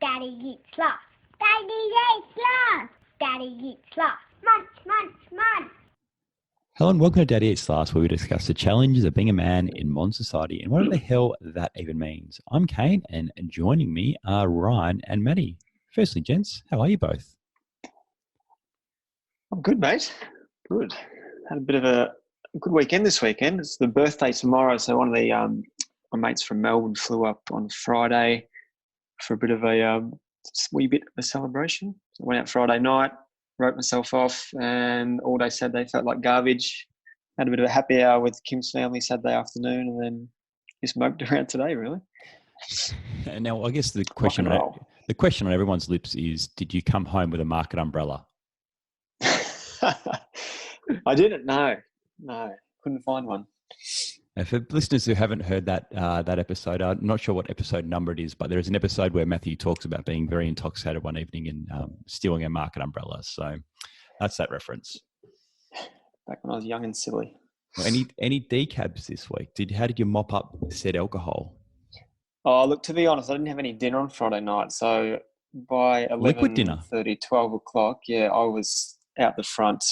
Daddy eats lots. Daddy eats lots. Daddy eats lots. Munch, munch, munch. Hello and welcome to Daddy Eats Last, where we discuss the challenges of being a man in modern society and what the hell that even means. I'm Kane, and joining me are Ryan and Maddie. Firstly, gents, how are you both? I'm good, mate. Good. Had a bit of a good weekend this weekend. It's the birthday tomorrow, so one of the my mates from Melbourne flew up on Friday for a bit of a wee bit of a celebration. So I went out Friday night, wrote myself off, and all day Saturday felt like garbage. Had a bit of a happy hour with Kim's family Saturday afternoon, and then just moped around today, really. And now, I guess the question on everyone's lips is: did you come home with a market umbrella? I didn't. No, couldn't find one. For listeners who haven't heard that episode, I'm not sure what episode number it is, but there is an episode where Matthew talks about being very intoxicated one evening and stealing a market umbrella. So that's that reference. Back when I was young and silly. Well, any decabs this week? How did you mop up said alcohol? Oh, look, to be honest, I didn't have any dinner on Friday night. So by 11:30, 12 o'clock, yeah, I was out the front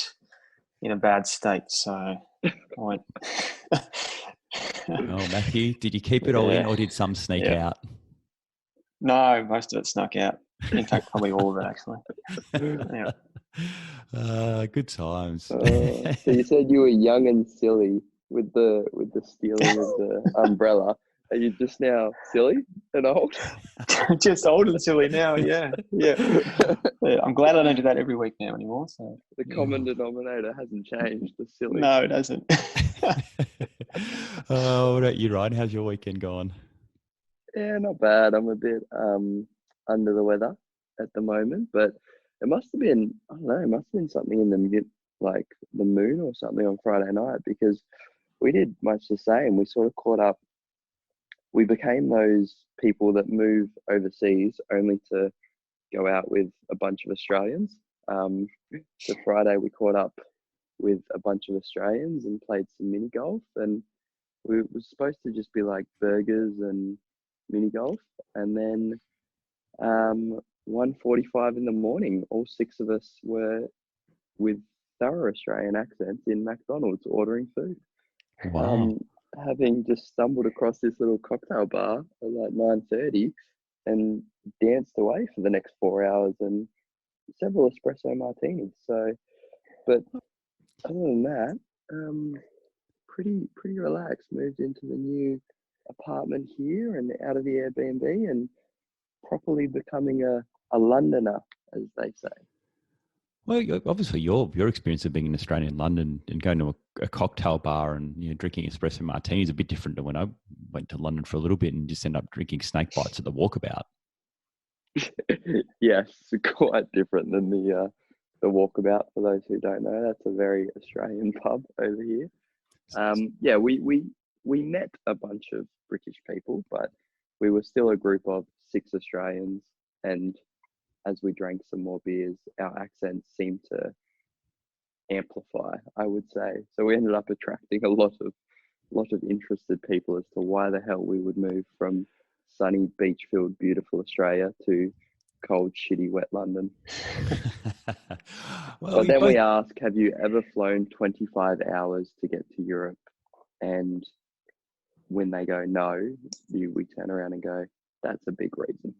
in a bad state. So I went... Oh, Matthew, did you keep it all in or did some sneak out? No, most of it snuck out. In fact, probably all of it, actually. Good times. So you said you were young and silly with the stealing of the umbrella. Are you just now silly and old? Just old and silly now, yeah. I'm glad I don't do that every week now anymore. So the common denominator hasn't changed. The silly. No, it hasn't. What about you, Ryan? How's your weekend going? Yeah, not bad. I'm a bit under the weather at the moment, but it must have been, I don't know, it must have been something in the moon or something on Friday night, because we did much the same. We sort of caught up. We became those people that move overseas only to go out with a bunch of Australians. So Friday we caught up with a bunch of Australians and played some mini golf, and we were supposed to just be like burgers and mini golf, and then 1:45 in the morning, all six of us were with thorough Australian accents in McDonald's ordering food. Wow. Having just stumbled across this little cocktail bar at like 9:30 and danced away for the next 4 hours and several espresso martinis. So, but other than that, pretty relaxed. Moved into the new apartment here and out of the Airbnb and properly becoming a Londoner, as they say. Well, obviously your experience of being in Australia and London and going to a cocktail bar and drinking espresso martinis is a bit different to when I went to London for a little bit and just ended up drinking snake bites at the Walkabout. Yes, quite different than the Walkabout. For those who don't know, that's a very Australian pub over here. We met a bunch of British people, but we were still a group of 6 Australians, and as we drank some more beers, our accents seemed to amplify, I would say. So we ended up attracting a lot of interested people as to why the hell we would move from sunny, beach-filled, beautiful Australia to cold, shitty, wet London. But then we ask, have you ever flown 25 hours to get to Europe? And when they go no, we turn around and go, that's a big reason.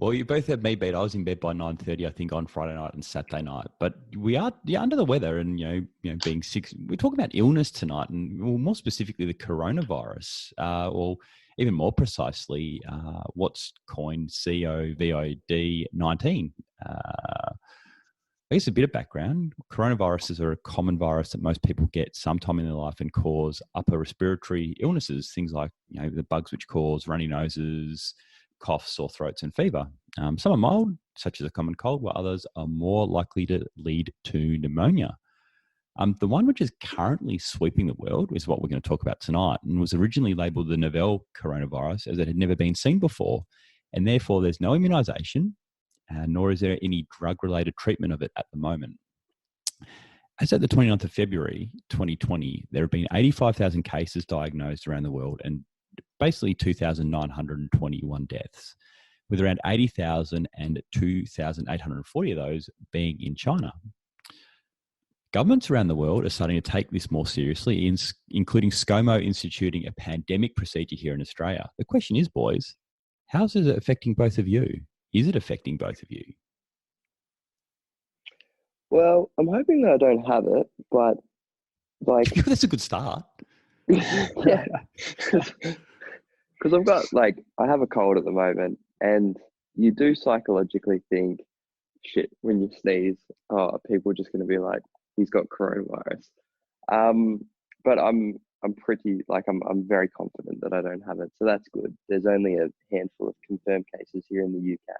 Well, you both had me beat. I was in bed by 9:30, I think, on Friday night and Saturday night. But we are under the weather, and being sick. We're talking about illness tonight, and more specifically the coronavirus, or even more precisely, what's coined COVID-19. I guess a bit of background. Coronaviruses are a common virus that most people get sometime in their life and cause upper-respiratory illnesses, things like the bugs which cause runny noses, cough, sore throats, and fever. Some are mild, such as a common cold, while others are more likely to lead to pneumonia. The one which is currently sweeping the world is what we're going to talk about tonight, and was originally labelled the novel coronavirus as it had never been seen before, and therefore there's no immunisation, nor is there any drug-related treatment of it at the moment. As at the 29th of February 2020, there have been 85,000 cases diagnosed around the world and basically 2,921 deaths. with around 80,000 and 2,840 of those being in China. Governments around the world are starting to take this more seriously, including ScoMo instituting a pandemic procedure here in Australia. The question is, boys, how's it affecting both of you? Is it affecting both of you? Well, I'm hoping that I don't have it, but like, That's a good start. yeah, because I've got I have a cold at the moment, and you do psychologically think, shit, when you sneeze, oh, people are just going to be like, he's got coronavirus. But I'm pretty I'm very confident that I don't have it, so that's good. There's only a handful of confirmed cases here in the UK,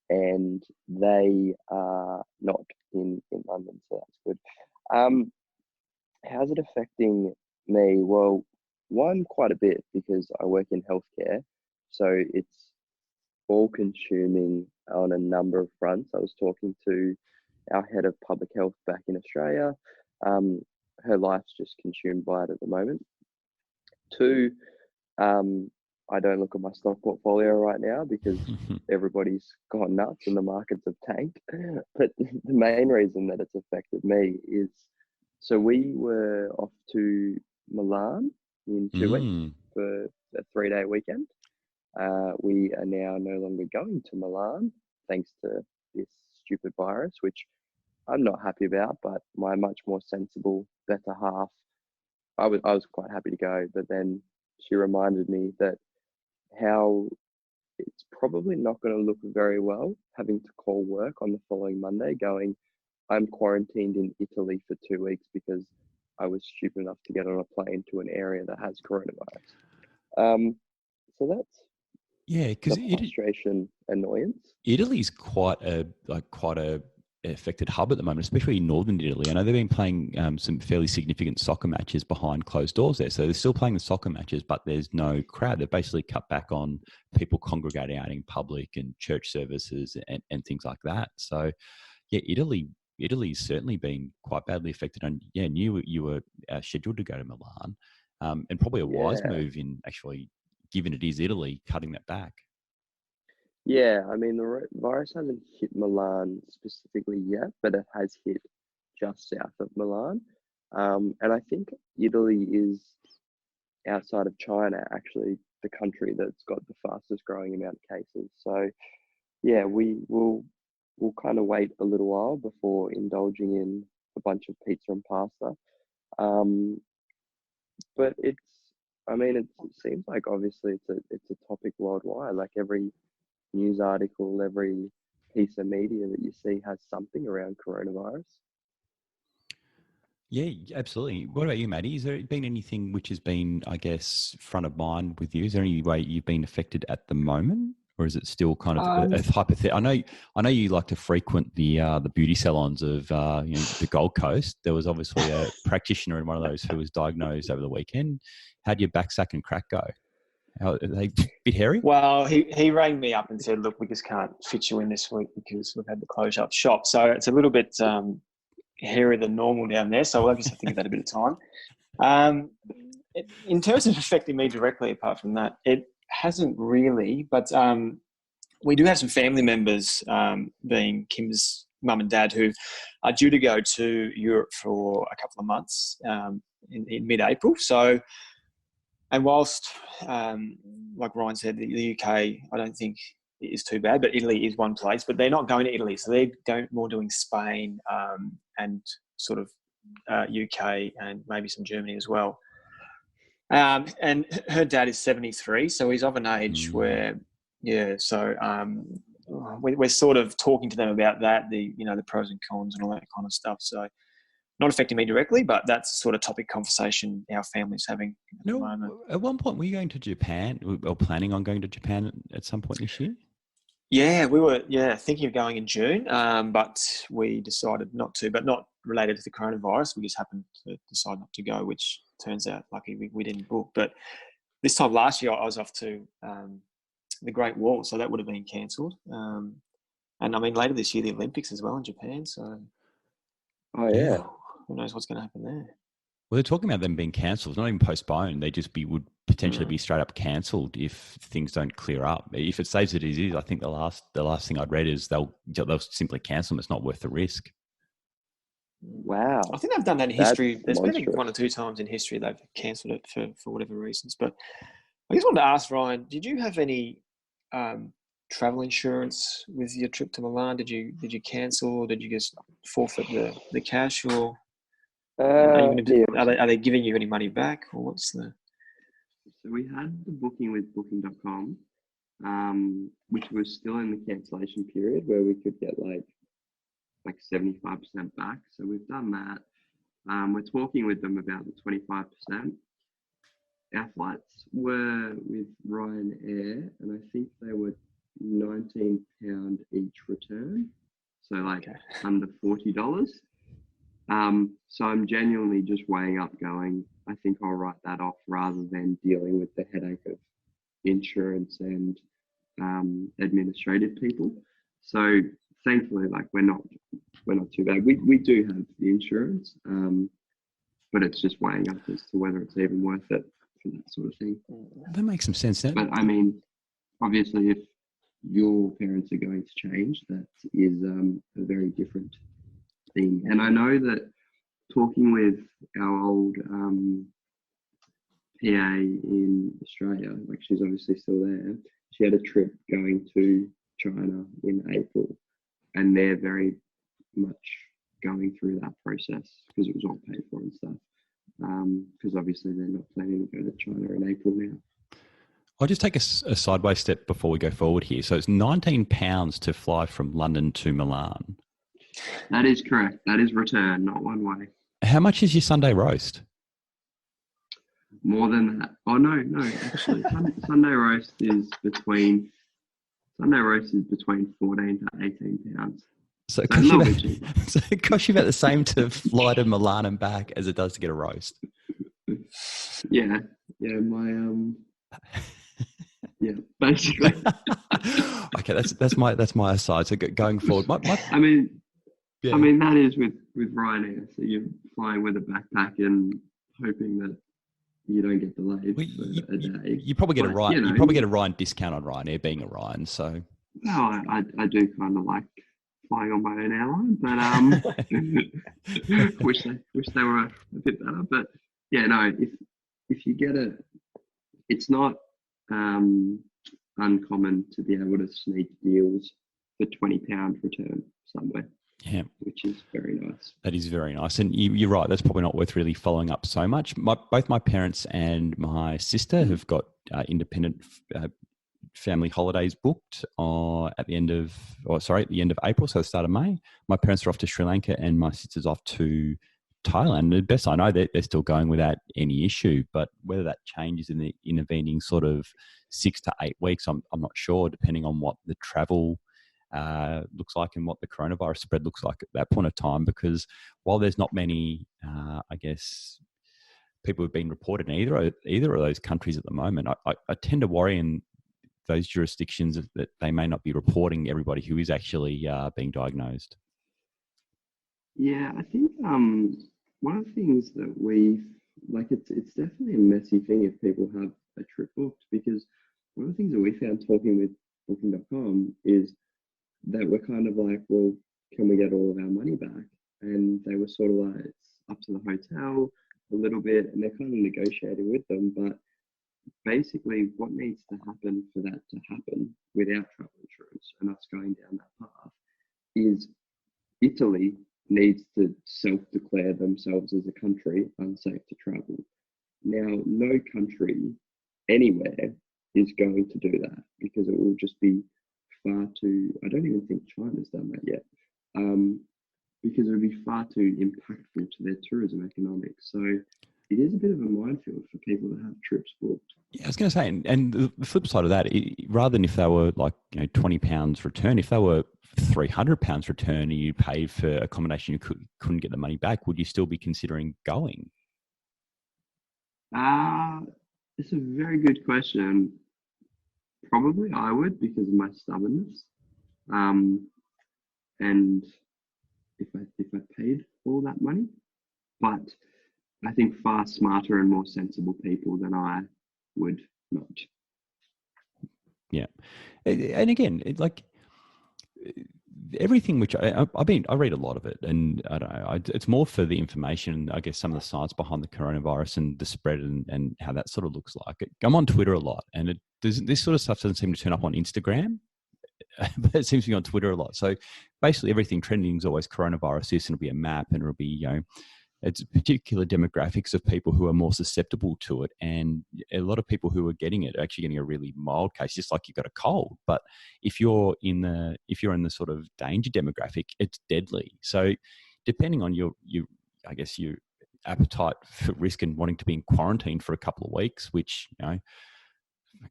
and they are not in London, so that's good. How's it affecting me? Well, one, quite a bit, because I work in healthcare, so it's all consuming on a number of fronts. I was talking to our head of public health back in Australia. Her life's just consumed by it at the moment. Two, I don't look at my stock portfolio right now because everybody's gone nuts and the markets have tanked. But the main reason that it's affected me is, so we were off to Milan in 2 weeks for a 3-day weekend. We are now no longer going to Milan thanks to this stupid virus, which I'm not happy about, but my much more sensible, better half, I was quite happy to go, but then she reminded me that how it's probably not going to look very well having to call work on the following Monday going, I'm quarantined in Italy for 2 weeks because I was stupid enough to get on a plane to an area that has coronavirus. So that's because the frustration, annoyance. Italy's quite a affected hub at the moment, especially in northern Italy. I know they've been playing some fairly significant soccer matches behind closed doors there. So they're still playing the soccer matches, but there's no crowd. They've basically cut back on people congregating out in public and church services and things like that. So, yeah, Italy's certainly been quite badly affected. And yeah, knew you were scheduled to go to Milan, and probably a wise move in actually, given it is Italy, cutting that back. Yeah, I mean, the virus hasn't hit Milan specifically yet, but it has hit just south of Milan. And I think Italy is, outside of China, actually the country that's got the fastest growing amount of cases. So, yeah, we'll kind of wait a little while before indulging in a bunch of pizza and pasta. But it seems like obviously it's a topic worldwide. Like every news article, every piece of media that you see has something around coronavirus. Yeah, absolutely. What about you, Maddie? Has there been anything which has been, I guess, front of mind with you? Is there any way you've been affected at the moment, or is it still kind of a hypothetical? I know you like to frequent the beauty salons of the Gold Coast. There was obviously a practitioner in one of those who was diagnosed over the weekend. How do your back, sack, and crack go? Are they a bit hairy? Well, he rang me up and said, look, we just can't fit you in this week because we've had to close up shop. So it's a little bit hairier than normal down there. So we'll just have to give that a bit of time. In terms of affecting me directly, apart from that, it hasn't really. But we do have some family members, being Kim's mum and dad, who are due to go to Europe for a couple of months in mid-April. So, and whilst, like Ryan said, the UK, I don't think is too bad, but Italy is one place, but they're not going to Italy. So they're more doing Spain and sort of UK and maybe some Germany as well. And her dad is 73, so he's of an age where, so we're sort of talking to them about that, the pros and cons and all that kind of stuff. So not affecting me directly, but that's the sort of topic conversation our family's having at the moment. At one point, were you going to Japan or planning on going to Japan at some point this year? Yeah, we were thinking of going in June, but we decided not to, but not related to the coronavirus. We just happened to decide not to go, which turns out lucky we didn't book. But this time last year, I was off to the Great Wall, so that would have been cancelled. And I mean, later this year, the Olympics as well in Japan. So, oh yeah, who knows what's going to happen there? Well, they're talking about them being cancelled, not even postponed. They just would potentially be straight up cancelled if things don't clear up. If it stays as it is, I think the last thing I'd read is they'll simply cancel them. It's not worth the risk. Wow. I think they've done that in That's history. There's been monstrous. 1 or 2 times in history they've cancelled it for whatever reasons. But I just wanted to ask, Ryan, did you have any travel insurance with your trip to Milan? Did you cancel, or did you just forfeit the cash, or are they giving you any money back, or what's the? So we had the booking with booking.com, which was still in the cancellation period where we could get like 75% back. So we've done that. We're talking with them about the 25%. Our flights were with Ryanair, and I think they were £19 each return. So under $40. So I'm genuinely just weighing up going, I think I'll write that off rather than dealing with the headache of insurance and administrative people. So thankfully, we're not too bad. We do have the insurance, but it's just weighing up as to whether it's even worth it for that sort of thing. That makes some sense. But I mean, obviously, if your parents are going to change, that is a very different thing. And I know that talking with our old PA in Australia, she's obviously still there, she had a trip going to China in April, and they're very much going through that process because it was all paid for and stuff. Because obviously they're not planning to go to China in April now. I'll just take a sideways step before we go forward here. So it's £19 to fly from London to Milan. That is correct. That is return, not one way. How much is your Sunday roast? More than that. Oh no, actually, Sunday roast is between 14 to 18 pounds. So it costs you about the same to fly to Milan and back as it does to get a roast. Yeah, my yeah, basically. Okay, that's my aside. So going forward, I mean that is with Ryanair. So you're flying with a backpack and hoping that you don't get delayed for a day. You probably get a Ryan. You probably get a Ryan discount on Ryanair, being a Ryan. So no, I do kind of like flying on my own airline, but wish they were a bit better. But yeah, no, if you get it's not uncommon to be able to sneak deals for £20 return somewhere. Yeah, which is very nice. That is very nice, and you're right. That's probably not worth really following up so much. Both my parents and my sister have got independent family holidays booked at the end of April, so the start of May. My parents are off to Sri Lanka, and my sister's off to Thailand. The best I know, they're still going without any issue. But whether that changes in the intervening sort of 6 to 8 weeks, I'm not sure, depending on what the travel looks like and what the coronavirus spread looks like at that point of time. Because while there's not many, I guess, people have been reported in either of those countries at the moment, I tend to worry in those jurisdictions that they may not be reporting everybody who is actually being diagnosed. Yeah, I think one of the things that it's definitely a messy thing if people have a trip booked, because one of the things that we found talking with Booking.com is that we're kind of like, well, can we get all of our money back? And they were sort of like, it's up to the hotel a little bit, and they're kind of negotiating with them. But basically, what needs to happen for that to happen without travel insurance and us going down that path is Italy needs to self-declare themselves as a country unsafe to travel. Now, no country anywhere is going to do that because it will just be far too, I don't even think China's done that yet, because it would be far too impactful to their tourism economics. So it is a bit of a minefield for people that have trips booked. Yeah, I was going to say, and the flip side of that, rather than if they were like £20 return, if they were £300 return and you paid for accommodation, you couldn't get the money back, would you still be considering going? It's a very good question. Probably I would, because of my stubbornness. And if I paid all that money, but I think, far smarter and more sensible people than I would not. Yeah. And again, everything which I read a lot of it, and I don't know, it's more for the information, I guess, some of the science behind the coronavirus and the spread and how that sort of looks like. I'm on Twitter a lot, and this sort of stuff doesn't seem to turn up on Instagram, but it seems to be on Twitter a lot. So basically everything trending is always coronavirus this, and it'll be a map, and it'll be, it's particular demographics of people who are more susceptible to it. And a lot of people who are getting it are actually getting a really mild case, just like you've got a cold. But if you're in the sort of danger demographic, it's deadly. So depending on your appetite for risk and wanting to be in quarantine for a couple of weeks, which,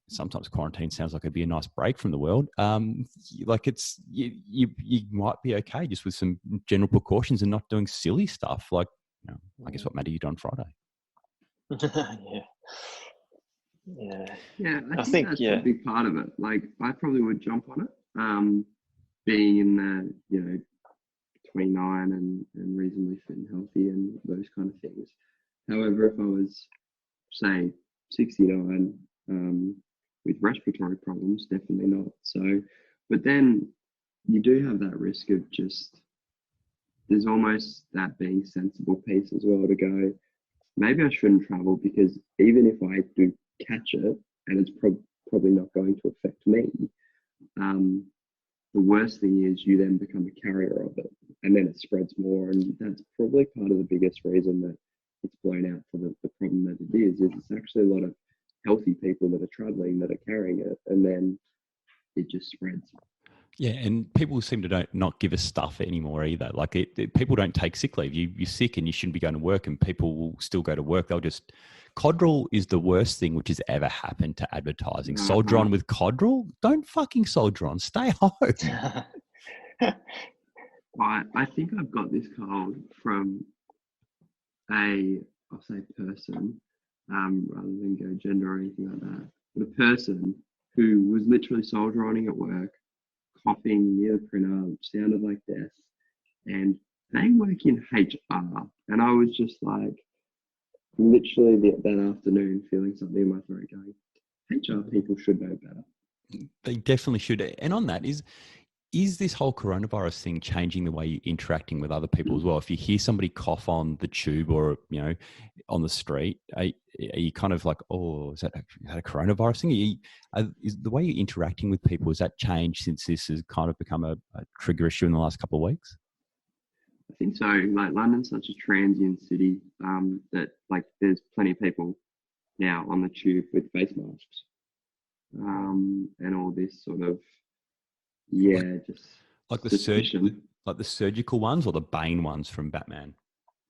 sometimes quarantine sounds like it'd be a nice break from the world. It's you might be okay just with some general precautions and not doing silly stuff like, I guess what Maddie you done on Friday. Yeah. I think that's a big part of it. Like, I probably would jump on it. Being in the 29 and reasonably fit and healthy and those kind of things. However, if I was, say, 69 with respiratory problems, definitely not. So, but then you do have that risk of just, there's almost that being sensible piece as well to go, maybe I shouldn't travel, because even if I do catch it and it's probably not going to affect me, the worst thing is you then become a carrier of it, and then it spreads more. And that's probably part of the biggest reason that it's blown out for the problem that it is it's actually a lot of healthy people that are traveling that are carrying it, and then it just spreads. Yeah, and people seem to not give a stuff anymore either. Like, people don't take sick leave. You're sick and you shouldn't be going to work, and people will still go to work. They'll just... Codral is the worst thing which has ever happened to advertising. Soldier on with Codral? Don't fucking soldier on. Stay home. I think I've got this cold from I'll say person, rather than go gender or anything like that, but a person who was literally soldier oning at work, coughing near the printer, sounded like death, and they work in HR, and I was just like, literally that afternoon feeling something in my throat going, HR people should know better. They definitely should. And on that, is this whole coronavirus thing changing the way you're interacting with other people as well? If you hear somebody cough on the tube or, on the street, are you kind of like, oh, is that a coronavirus thing? Is the way you're interacting with people, has that changed since this has kind of become a trigger issue in the last couple of weeks? I think so. Like, London's such a transient city that, like, there's plenty of people now on the tube with face masks and all this sort of, just like the surgical ones or the Bane ones from Batman.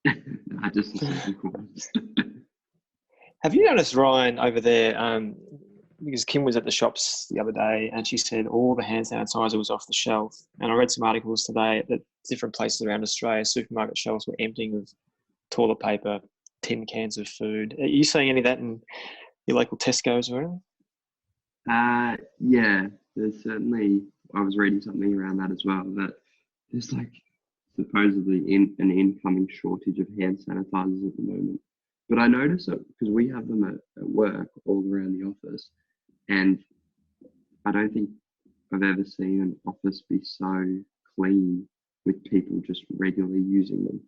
Nah, just the surgical ones. Have you noticed, Ryan, over there? Because Kim was at the shops the other day and she said all the hand sanitizer was off the shelf. And I read some articles today that different places around Australia, supermarket shelves were emptying of toilet paper, tin cans of food. Are you seeing any of that in your local Tesco's or anything? Yeah, there's certainly, I was reading something around that as well, that there's like supposedly an incoming shortage of hand sanitizers at the moment. But I notice it because we have them at work all around the office, and I don't think I've ever seen an office be so clean with people just regularly using them.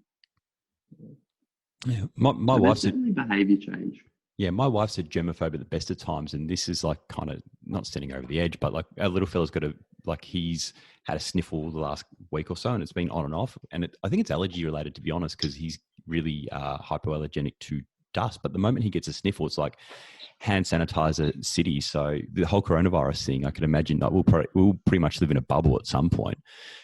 Yeah, my so wife said certainly behaviour change. Yeah, my wife said germaphobe at the best of times, and this is like kind of not standing over the edge, but like our little fella's he's had a sniffle the last week or so, and it's been on and off, and I think it's allergy related, to be honest, because he's really hypoallergenic to dust. But the moment he gets a sniffle, it's like hand sanitizer city. So the whole coronavirus thing, I can imagine that we'll pretty much live in a bubble at some point.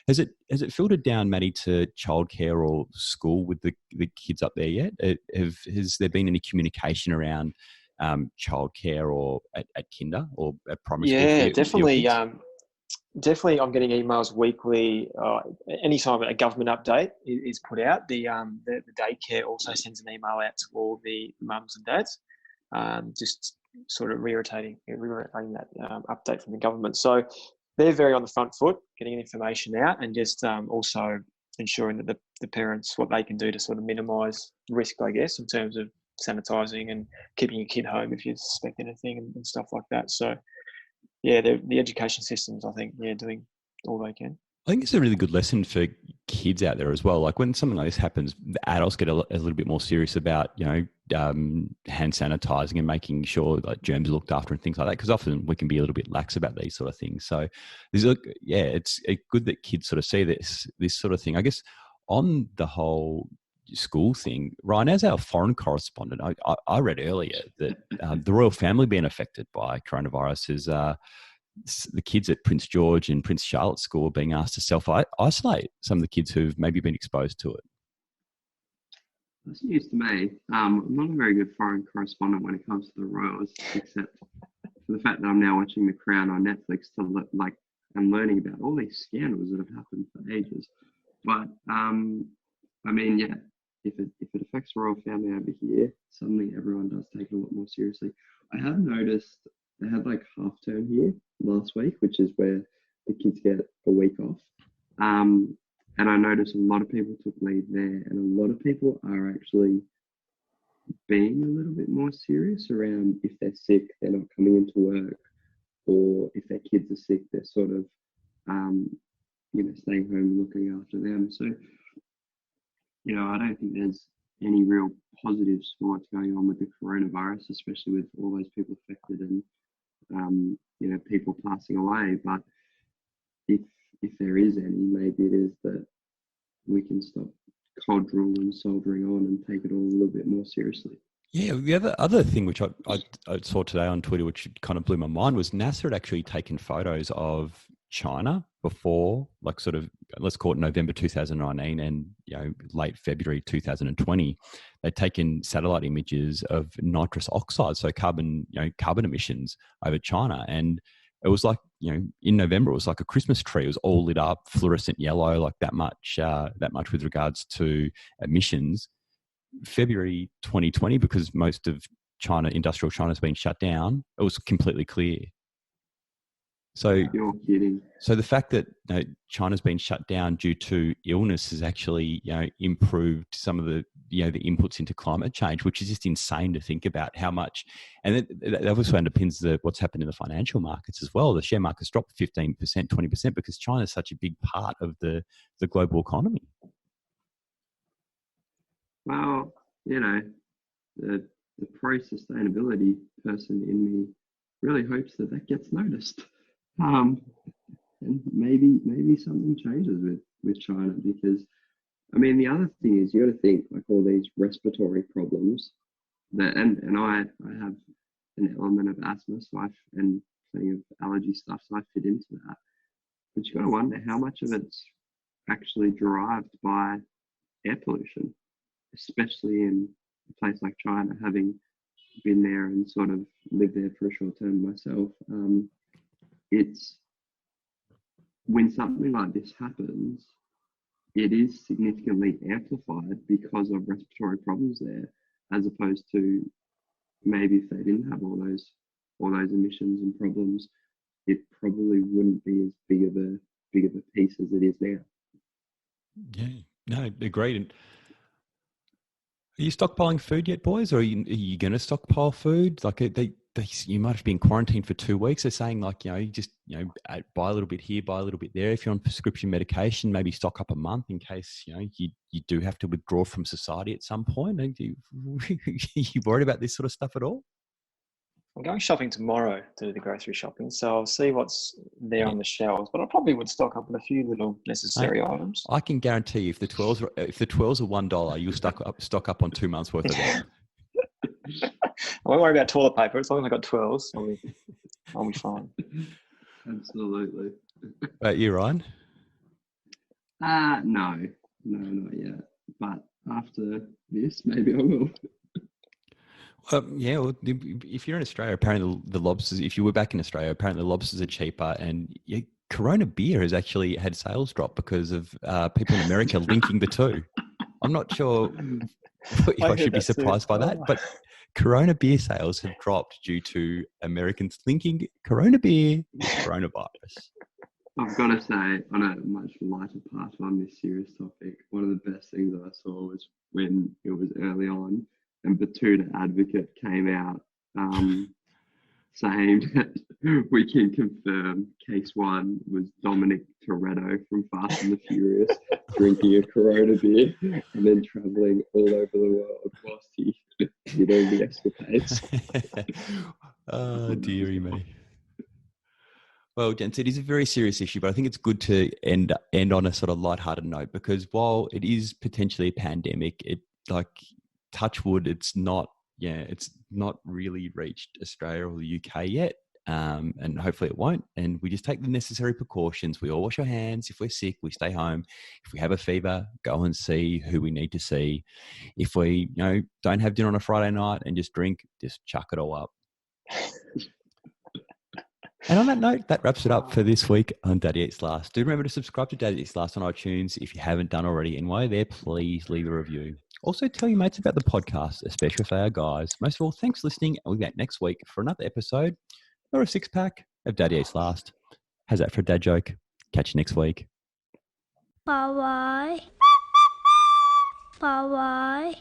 Has it filtered down, Maddie, to childcare or school with the kids up there yet? Has there been any communication around childcare or at kinder or at primary school? Yeah, definitely. Definitely, I'm getting emails weekly. Anytime a government update is put out, the daycare also sends an email out to all the mums and dads, just sort of reiterating that update from the government. So they're very on the front foot, getting information out, and just also ensuring that the parents, what they can do to sort of minimise risk, I guess, in terms of sanitising and keeping your kid home if you suspect anything and stuff like that. So, yeah, the education systems, I think, doing all they can. I think it's a really good lesson for kids out there as well. Like when something like this happens, the adults get a little bit more serious about, hand sanitizing and making sure like germs are looked after and things like that. Because often we can be a little bit lax about these sort of things. So it's good that kids sort of see this sort of thing. I guess on the whole school thing, Ryan, as our foreign correspondent, I read earlier that the royal family being affected by coronavirus is the kids at Prince George and Prince Charlotte School are being asked to self-isolate some of the kids who've maybe been exposed to it. That's news to me. I'm not a very good foreign correspondent when it comes to the royals, except for the fact that I'm now watching The Crown on Netflix to I'm learning about all these scandals that have happened for ages. But if it affects the royal family over here, suddenly everyone does take it a lot more seriously. I have noticed they had like half term here last week, which is where the kids get a week off. And I noticed a lot of people took leave there, and a lot of people are actually being a little bit more serious around if they're sick, they're not coming into work, or if their kids are sick, they're sort of, staying home looking after them. So, I don't think there's any real positives for what's going on with the coronavirus, especially with all those people affected and, people passing away. But if there is any, maybe it is that we can stop cold drill and soldiering on and take it all a little bit more seriously. Yeah, the other thing which I saw today on Twitter, which kind of blew my mind, was NASA had actually taken photos of China before, like sort of, let's call it November 2019 and late February 2020. They'd taken satellite images of nitrous oxide, so carbon emissions over China, and it was like, in November, it was like a Christmas tree. It was all lit up, fluorescent yellow, like that much with regards to emissions. February 2020, because most of industrial China has been shut down, it was completely clear. So you're kidding. So the fact that China's been shut down due to illness has actually improved some of the the inputs into climate change, which is just insane to think about how much. And that obviously underpins what's happened in the financial markets as well. The share markets dropped 15%, 20% because China is such a big part of the global economy. Well, the pro-sustainability person in me really hopes that gets noticed. And maybe something changes with China, because the other thing is, you got to think, like, all these respiratory problems that, and I have an element of asthma, and plenty of allergy stuff, so I fit into that. But you got to wonder how much of it's actually derived by air pollution, especially in a place like China, having been there and sort of lived there for a short term myself. It's when something like this happens, it is significantly amplified because of respiratory problems there, as opposed to maybe if they didn't have all those emissions and problems, it probably wouldn't be as big of a piece as it is now. Yeah, no, agreed. And are you stockpiling food yet, boys, or are you going to stockpile food? Like you might have been quarantined for 2 weeks. They're saying, like, you just buy a little bit here, buy a little bit there. If you're on prescription medication, maybe stock up a month in case you do have to withdraw from society at some point. Are you worried about this sort of stuff at all? I'm going shopping tomorrow to do the grocery shopping, so I'll see what's there on the shelves. But I probably would stock up with a few little necessary items. I can guarantee you, if the 12s are $1, you'll stock up on 2 months worth of them. I won't worry about toilet paper. As long as I got 12s, I'll be fine. Absolutely. You, Ryan? No, not yet. But after this, maybe I will. Well, if you're in Australia, apparently the lobsters, if you were back in Australia, apparently the lobsters are cheaper, and Corona beer has actually had sales drop because of people in America linking the two. I'm not sure if I should be surprised by that, but Corona beer sales have dropped due to Americans linking Corona beer with coronavirus. I've got to say, on a much lighter part on this serious topic, one of the best things I saw was when it was early on and Batuta Advocate came out saying that we can confirm case one was Dominic Toretto from Fast and the Furious drinking a Corona beer and then travelling all over the world whilst he did all the escapades. Oh, dearie me. Well, gents, it is a very serious issue, but I think it's good to end on a sort of lighthearted note, because while it is potentially a pandemic, it, like, touch wood, it's not really reached Australia or the UK yet, and hopefully it won't. And we just take the necessary precautions. We all wash our hands. If we're sick, we stay home. If we have a fever, go and see who we need to see. If we, don't have dinner on a Friday night and just drink, just chuck it all up. And on that note, that wraps it up for this week on Daddy Eats Last. Do remember to subscribe to Daddy Eats Last on iTunes if you haven't done already. And while you're there, please leave a review. Also, tell your mates about the podcast, especially if they are guys. Most of all, thanks for listening. And we'll be back next week for another episode or a six-pack of Daddy Eats Last. How's that for a dad joke? Catch you next week. Bye-bye. Bye-bye.